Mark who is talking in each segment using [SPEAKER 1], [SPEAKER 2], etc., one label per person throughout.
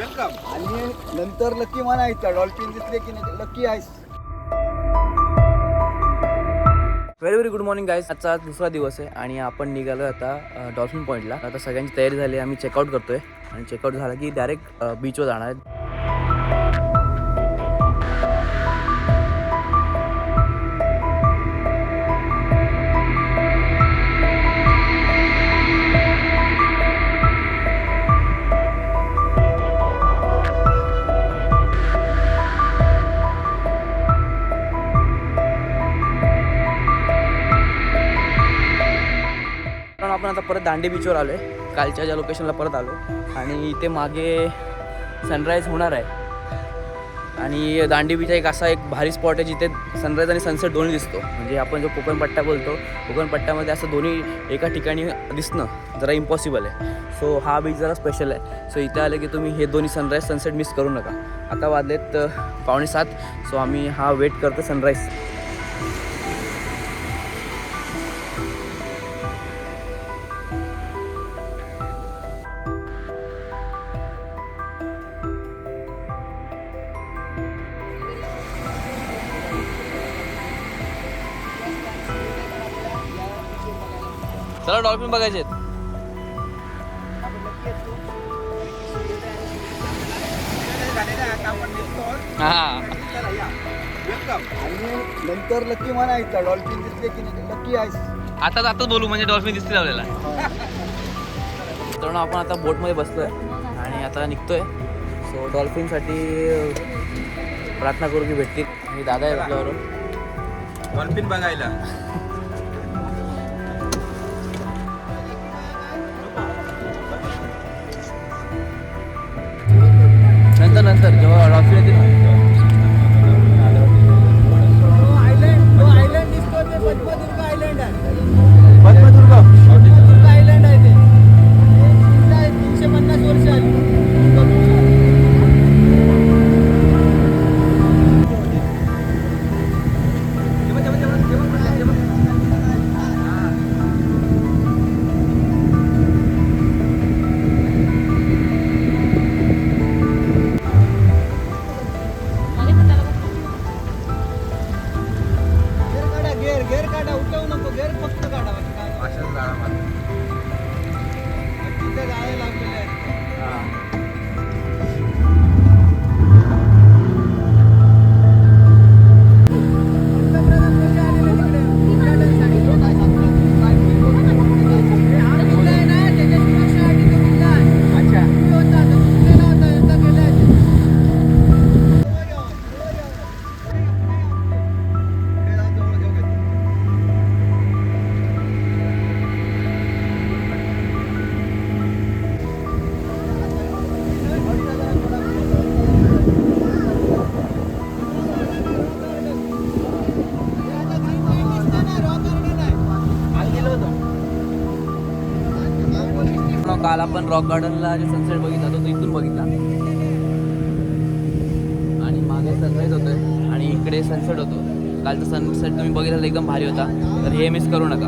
[SPEAKER 1] Welcome.
[SPEAKER 2] आणि नंतर lucky म्हणायचं, डॉल्फिन दिसले की लकी आहेस.
[SPEAKER 3] Very very good morning guys. आजचा दुसरा दिवस आहे आणि आपण निघालो आता डॉल्फिन पॉईंटला. आता सगळ्यांची तयारी झाली, आम्ही चेकआउट करतोय आणि चेकआउट झाला की डायरेक्ट बीचवर जाणार आहे. आपण आता परत दांडी बीचवर आलो आहे, कालच्या ज्या लोकेशनला परत आलो आणि इथे मागे सनराईज होणार आहे. आणि दांडी बीच एक असा एक भारी स्पॉट आहे जिथे सनराईज आणि सनसेट दोन्ही दिसतो. म्हणजे आपण जो कोकण पट्टा बोलतो, कोकण पट्ट्यामध्ये असं दोन्ही एका ठिकाणी दिसणं जरा इम्पॉसिबल आहे. सो हा बीच जरा स्पेशल आहे. सो इथे आले की तुम्ही हे दोन्ही सनराईज सनसेट मिस करू नका. आता वाजलेत 6:45. सो आम्ही हा वेट करतो सनराईज. चला डॉल्फिन बघायचे आहेत. हां,
[SPEAKER 1] वेलकम.
[SPEAKER 2] आणि नंतर लकी म्हणायचं, डॉल्फिन दिसले की लकी आहेस.
[SPEAKER 3] आताच बोलू म्हणजे डॉल्फिन दिसतील आपल्याला. तर आपण आता बोटमध्ये बसलोय आणि आता निघतोय. सो डॉल्फिनसाठी प्रार्थना करू की भेटतील. आणि दादा आहे आपल्याबरोबर
[SPEAKER 1] डॉल्फिन बघायला.
[SPEAKER 3] नंतर जेव्हा डॉल्फिन येतील ना.
[SPEAKER 2] आयलंड दिसतो ते पद्मदुर्ग आयलंड आहे.
[SPEAKER 3] पद्मदुर्ग
[SPEAKER 2] पद्मदुर्ग आयलंड आहे ते. 350 वर्ष आली. गेअर काढा, उठवू नको, गेअर फक्त काढा.
[SPEAKER 1] माशाचा जाळा मार.
[SPEAKER 2] तिथे जाळे लागलेले आहेत.
[SPEAKER 3] काल आपण रॉक गार्डनला जे सनसेट बघितला तो इथून बघितला आणि मागे सनराईज होतोय आणि इकडे सनसेट होतो. कालचा सनसेट तुम्ही बघितला एकदम भारी होता, तर हे मिस करू नका.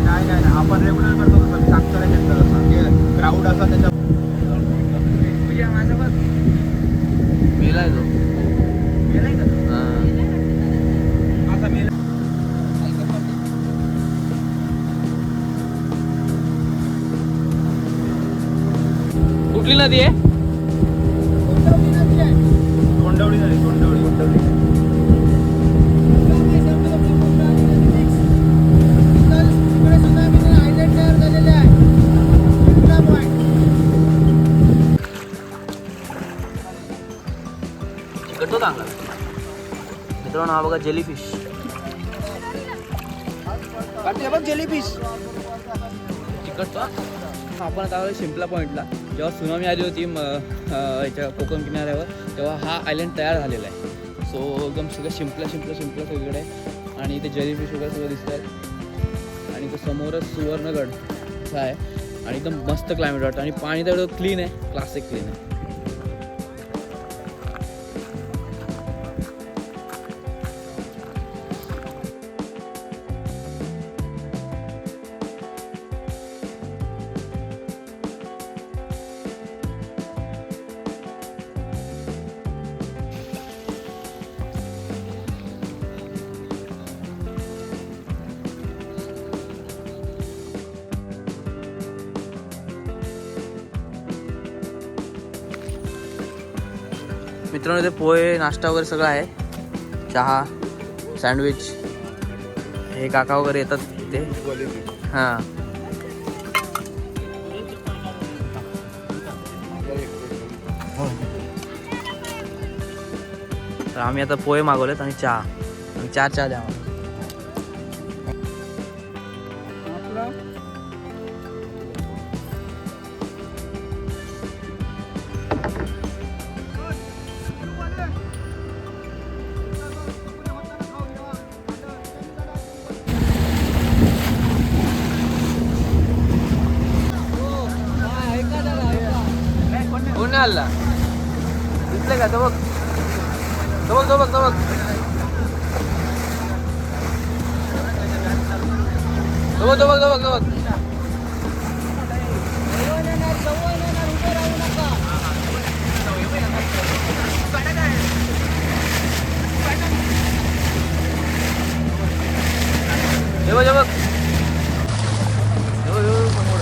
[SPEAKER 1] नाही. आपण रेग्युलर करतो सांगतो क्राऊड असा त्याच्या
[SPEAKER 3] मेला आहे तो.
[SPEAKER 1] गेलाय का?
[SPEAKER 3] हां,
[SPEAKER 1] असा मेला.
[SPEAKER 3] कुठली नदी आहे?
[SPEAKER 1] तोंडवली झाली.
[SPEAKER 3] चिकटतो चांगला मित्रांनो. हा बघा जेलीफिश.
[SPEAKER 2] जेलीफिश
[SPEAKER 3] चिकटतो. आपण आता आलो शिंपला पॉईंटला. जेव्हा सुनामी आली होती याच्या कोकण किनाऱ्यावर, तेव्हा हा आयलंड तयार झालेला आहे. सो एकदम सगळं शिंपला सगळीकडे आहे आणि इथे जेलीफिश वगैरे सगळं दिसत आहेत. आणि तो समोरच सुवर्णगड असा आहे आणि एकदम मस्त क्लायमेट वाटतं आणि पाणी तर एवढं क्लीन आहे, क्लासिक क्लीन आहे. मित्रांनो, ते पोहे नाश्ता वगैरे सगळं आहे. चहा, सँडविच, हे काका वगैरे येतात ते. हां, तर आम्ही आता पोहे मागवलेत आणि चहा, आणि 4 चहा द्या आम्हाला. कोण नाही आला? दिसले का? तो बघ, तो बघ, तो बघ, तो बघ. तो बघ, तो बघ, तो बघ, तो बघ. हे बघ, हे बघ. हे बघ, हे बघ, समोर.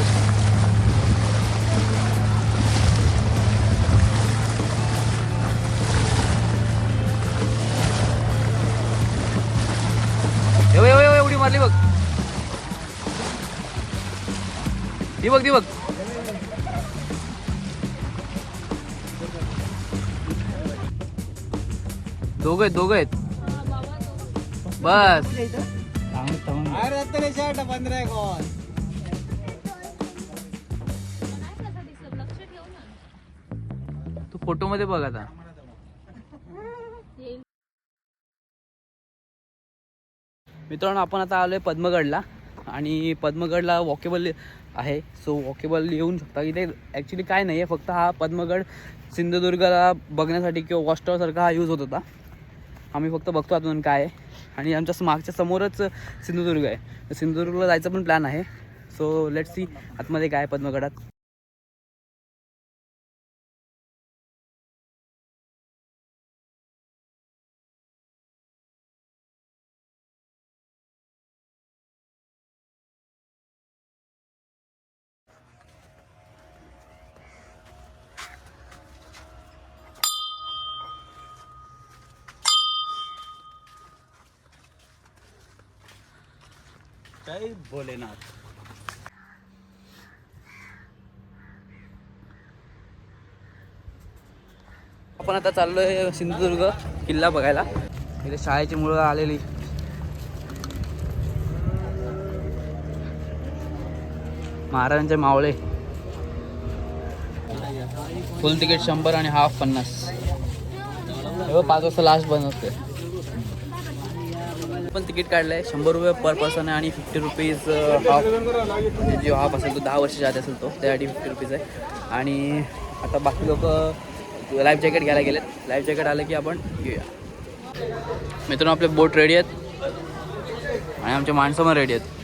[SPEAKER 3] एवढी मारली बघ. ती बघ, ती बघ. दोघ आहेत. बस. तू फोटो मध्ये बघ आता. मित्रांनो, आपण आता आलोय पद्मगडला, आणि पद्मगडला वॉकेबल आहे. सो वॉकेबल येऊन शकता. इथे ॲक्च्युली काय नाही आहे, फक्त हा पद्मगड सिंधुदुर्गला बघण्यासाठी किंवा वॉचटॉवरसारखा हा यूज होत होता. आम्ही फक्त बघतो अजून काय आहे. आणि आमच्या मागच्या समोरच सिंधुदुर्ग आहे. सिंधुदुर्गला जायचा पण प्लॅन आहे. सो लेट्स सी आतमध्ये काय आहे पद्मगडात.
[SPEAKER 2] जय भोलेनाथ.
[SPEAKER 3] आपण आता चाललोय सिंधुदुर्ग किल्ला बघायला. इथे शाळेची मुलं आलेली. महाराजांचे मावळे. फुल तिकीट 100 आणि हाफ 50. 5 वाजता लास्ट बंद असते. पण तिकीट काढलंय 100 रुपये पर पर्सन आहे, आणि 50 रुपीज हाफ. जो हाफ असेल तो 10 वर्षाच्या आधी असेल तो, त्यासाठी 50 रुपीज आहे. आणि आता बाकी लोक लाईफ जॅकेट घ्यायला गेलेत. लाईफ जॅकेट आलं की आपण घेऊया. मित्रांनो, आपले बोट रेडी आहेत आणि आमचे माणसं पण रेडी आहेत.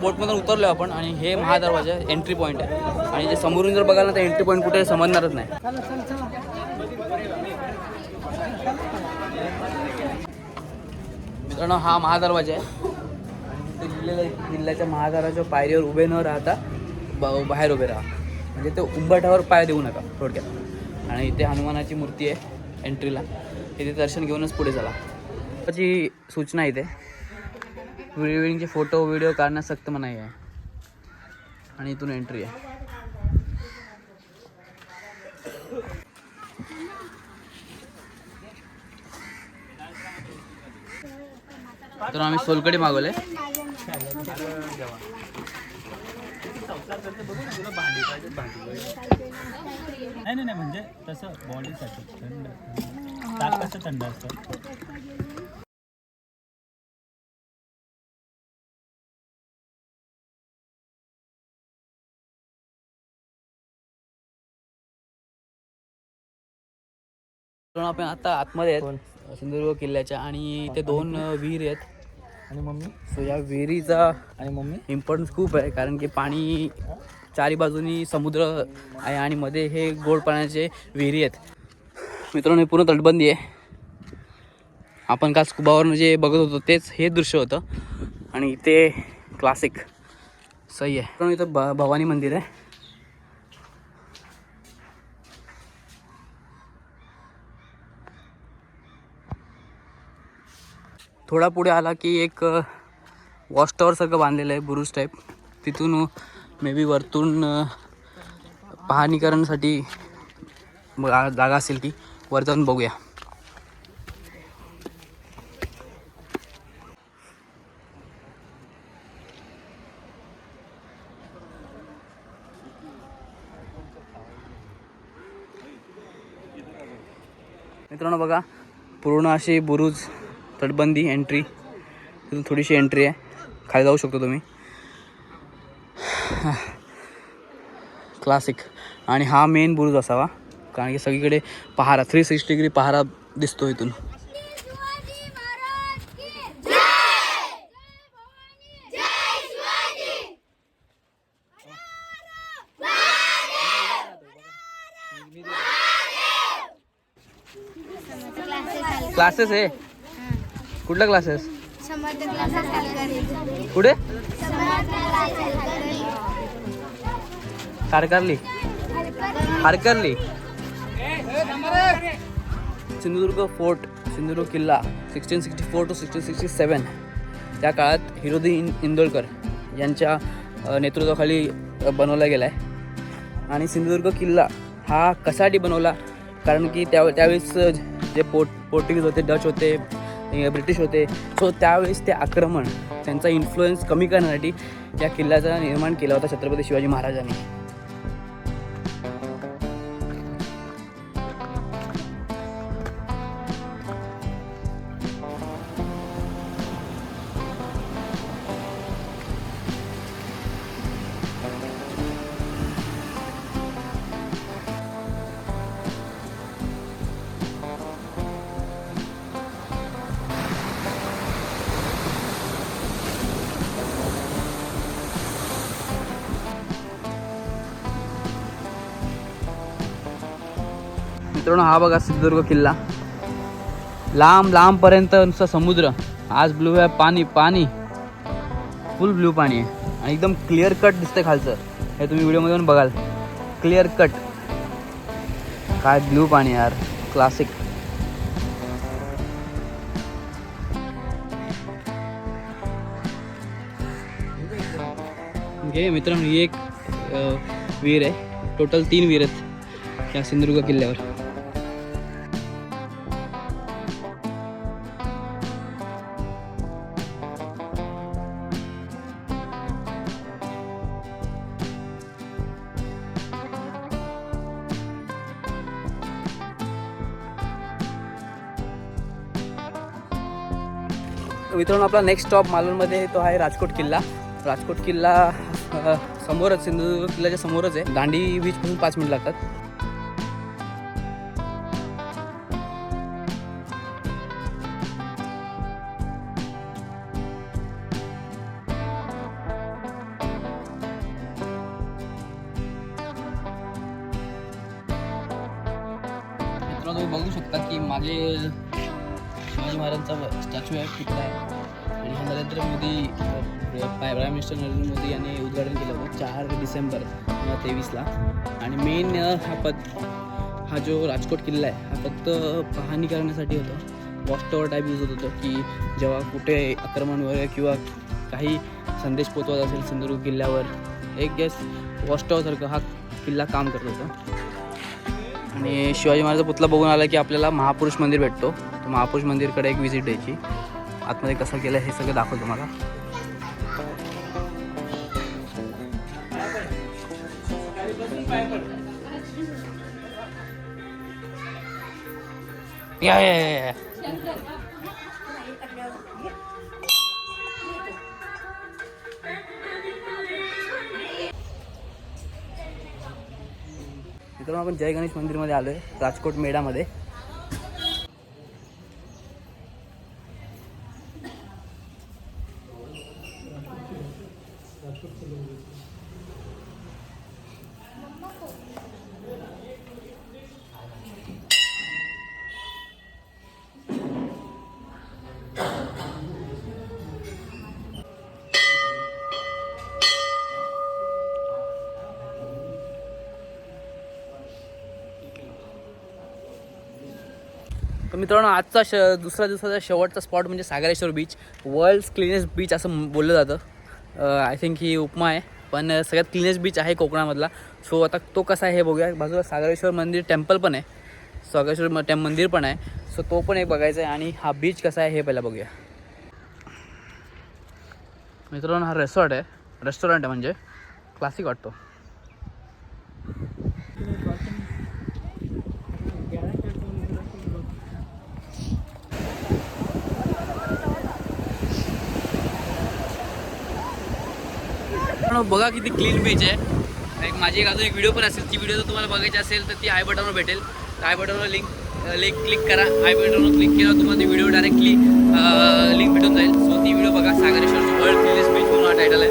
[SPEAKER 3] बोटमधून उतरलो आपण, आणि हे महादरवाजा एंट्री पॉईंट आहे. आणि जे समोरून जर बघाल ना, तर एंट्री पॉईंट कुठे समजणारच नाही. मित्रांनो, हा महादरवाजा आहे. ते लिहिलेलं आहे, किल्ल्याच्या महादरवाजाच्या पायरीवर उभे न राहता बाहेर उभे राहा. म्हणजे ते उंबरठ्यावर पाय देऊ नका थोडक्यात. आणि इथे हनुमानाची मूर्ती आहे एंट्रीला. इथे दर्शन घेऊनच पुढे चला. त्याची सूचना इथे प्री वेडिंगचे फोटो व्हिडिओ काढण्यास सक्त मनाई आहे. आणि इथून एंट्री आहे. तर आम्ही सोलकढी मागवले.
[SPEAKER 4] नाही म्हणजे तसं बॉडीसाठी थंड. ताक कसं थंड असतं.
[SPEAKER 3] आपण आता आतमध्ये आहेत सिंधुदुर्ग किल्ल्याच्या, आणि ते 2 विहीर आहेत.
[SPEAKER 4] आणि मम्मी
[SPEAKER 3] सो या विहिरीचा
[SPEAKER 4] आणि मम्मी
[SPEAKER 3] इम्पॉर्टन्स खूप आहे, कारण की पाणी चारी बाजूनी समुद्र आहे आणि मध्ये हे गोड पाण्याचे विहिरी आहेत. मित्रांनो हे पूर्ण तटबंदी आहे. आपण काल स्कुबावरून जे बघत होतो तेच हे दृश्य होतं आणि इथे क्लासिक सही आहे. मित्रांनो इथं भवानी मंदिर आहे. थोडा पुढे आला की एक वॉच टॉवर सारखं बांधलेलं आहे बुरुज टाईप. तिथून मे बी वरतून पाहणी करण्यासाठी जागा असेल की वर जाऊन बघूया. मित्रांनो बघा पूर्ण अशी बुरुज तटबंदी एंट्री. तिथून थोडीशी एंट्री आहे. खाली जाऊ शकतो तुम्ही. क्लासिक. आणि हा मेन बुरुज असावा कारण की सगळीकडे पहारा 360 डिग्री पहारा दिसतो इथून. क्लासेस आहे. कुठला क्लासेस? कुठे? कारकारली. हारकर्ली. सिंधुदुर्ग फोर्ट, सिंधुदुर्ग किल्ला 1664 to 1667 त्या काळात हिरोजी इंदोळकर यांच्या नेतृत्वाखाली बनवला गेला आहे. आणि सिंधुदुर्ग किल्ला हा कशासाठी बनवला कारण की त्यावेळेस जे पोर्तुगीज होते, डच होते, ब्रिटिश होते, सो त्यावेळेस ते आक्रमण त्यांचा इन्फ्लुएन्स कमी करण्यासाठी या किल्ल्याचा निर्माण केला होता छत्रपती शिवाजी महाराजांनी. मित्रांनो हा बघा सिंधुदुर्ग किल्ला. लांब लांबपर्यंत नुसतं समुद्र. आज ब्लू आहे, पाणी पाणी फुल ब्लू पाणी आहे आणि एकदम क्लिअर कट दिसतंय खालचं. हे तुम्ही व्हिडिओमध्ये पण बघाल. Clear cut. काय ब्लू पाणी यार. क्लासिक. ओके मित्रांनो ही एक विहीर आहे. टोटल 3 विहीर आहेत या सिंधुदुर्ग किल्ल्यावर. मित्रांनो आपला नेक्स्ट स्टॉप मालवणमध्ये तो आहे राजकोट किल्ला. राजकोट किल्ला समोरच, सिंधुदुर्ग किल्ल्याच्या समोरच आहे. दांडी बीचपासून 5 मिनिट लागतात. मित्रांनो तुम्ही बघू शकता की मागे शिवाजी महाराजांचा स्टॅच्यू आहे, पुतळा आहे. आणि हा नरेंद्र मोदी, प्राईम मिनिस्टर नरेंद्र मोदी यांनी उद्घाटन केलं होतं 4 डिसेंबर 2023ला. आणि मेन हा जो राजकोट किल्ला आहे हा फक्त पाहणी करण्यासाठी होता. वॉच टॉवर टाईप यूज होत होतं की जेव्हा कुठे आक्रमण वगैरे किंवा काही संदेश पोचवत असेल सिंधुदुर्ग किल्ल्यावर एक गॅस वॉच टॉवरसारखं हा किल्ला काम करत होता. आणि शिवाजी महाराजांचा पुतळा बघून आला की आपल्याला महापुरुष मंदिर भेटतो. तर महापुरुष मंदिरकडे एक व्हिजिट द्यायची. आतमध्ये कसं केलं हे सगळं दाखवतो तुम्हाला. या मित्रांनो आपण जय गणेश मंदिरमध्ये आलो आहे, राजकोट मेढामध्ये. तर मित्रांनो आजचा दुसऱ्या दिवसाचा शेवटचा स्पॉट म्हणजे Sagareshwar beach. World's cleanest beach असं बोललं जातं. आय थिंक ही उपमा आहे, पण सगळ्यात क्लीनेस्ट बीच आहे कोकणामधला. सो आता तो कसा आहे हे बघूया. बाजूला सागरेश्वर मंदिर टेम्पल पण आहे, सागरेश्वर मंदिर पण आहे. सो तो पण एक बघायचा आहे आणि हा बीच कसा आहे हे पहिला बघूया. मित्रांनो हा रेस्टॉरंट आहे म्हणजे क्लासिक वाटतो. बघा किती क्लीन बीच आहे. माझी अजून एक व्हिडिओ पण असेल, ती व्हिडिओ जर तुम्हाला बघायची असेल तर ती आय बटनवर भेटेल. आय बटनवर लिंक क्लिक करा. आय बटनवर क्लिक केल्यावर तुम्हाला ती व्हिडिओ डायरेक्टली लिंक भेटून जाईल. सो ती व्हिडिओ बघा. सागरेश्वरचं वर्ल्ड क्लीनेस्ट बीच म्हणून हा टायटल आहे.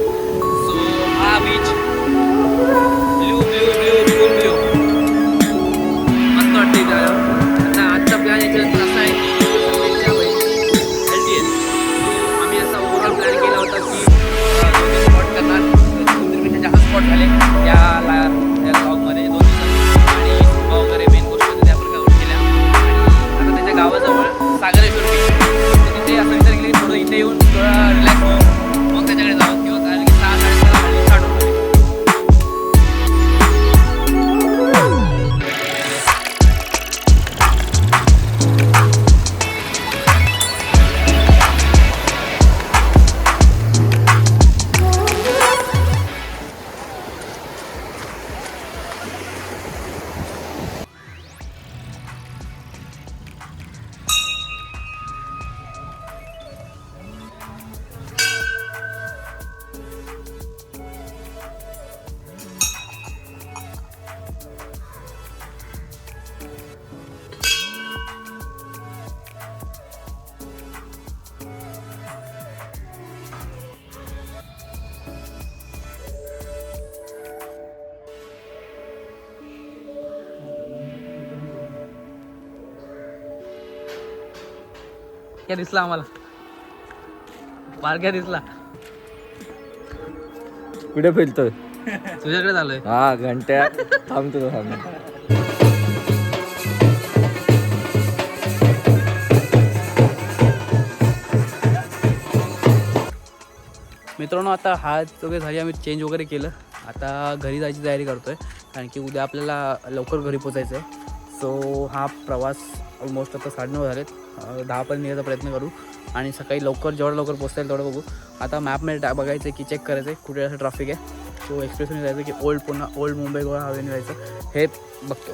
[SPEAKER 3] सो हा बीच ब्ल्यू मस्त वाटतं इथं. आता आजचा प्लॅन याच्यानंतर असा आहे की आम्ही असा ओव्हरऑल प्लॅन केला होता की स्पॉट करणार. जास्त स्पॉट झाले या ब्लॉगमध्ये 2 दिवसात आणि वगैरे मेन गोष्ट त्या आपण कव्हर केल्या. आणि आता त्याच्या गावाजवळ सागरेश्वर बीच, तिथे असं विचार केला की थोडं इथे येऊन थोडा रिलॅक्स होऊन मग त्याच्याकडे जावं. किंवा कारण की 6-6:30 स्टार्ट होतो. क्या दिसला आम्हाला? बारक्या दिसला.
[SPEAKER 2] कुठे फिरतोय?
[SPEAKER 3] तुझ्याकडे झालोय.
[SPEAKER 2] हा घंट्या थांबतो.
[SPEAKER 3] मित्रांनो आता हात वगैरे झाली, आम्ही चेंज वगैरे केलं. आता घरी जायची तयारी करतो आहे कारण की उद्या आपल्याला लवकर घरी पोचायचं आहे. सो हा प्रवास ऑलमोस्ट आता 9:30 झालेत. 10पर्यंत निघायचा प्रयत्न करू आणि सकाळी लवकर जेवढं लवकर पोचता येईल तेवढं बघू. आता मॅपमध्ये बघायचं आहे की चेक करायचं आहे कुठे असं ट्रॅफिक आहे. सो एक्सप्रेसने जायचं की ओल्ड मुंबई गोवा हायवेने जायचं हे बघतो.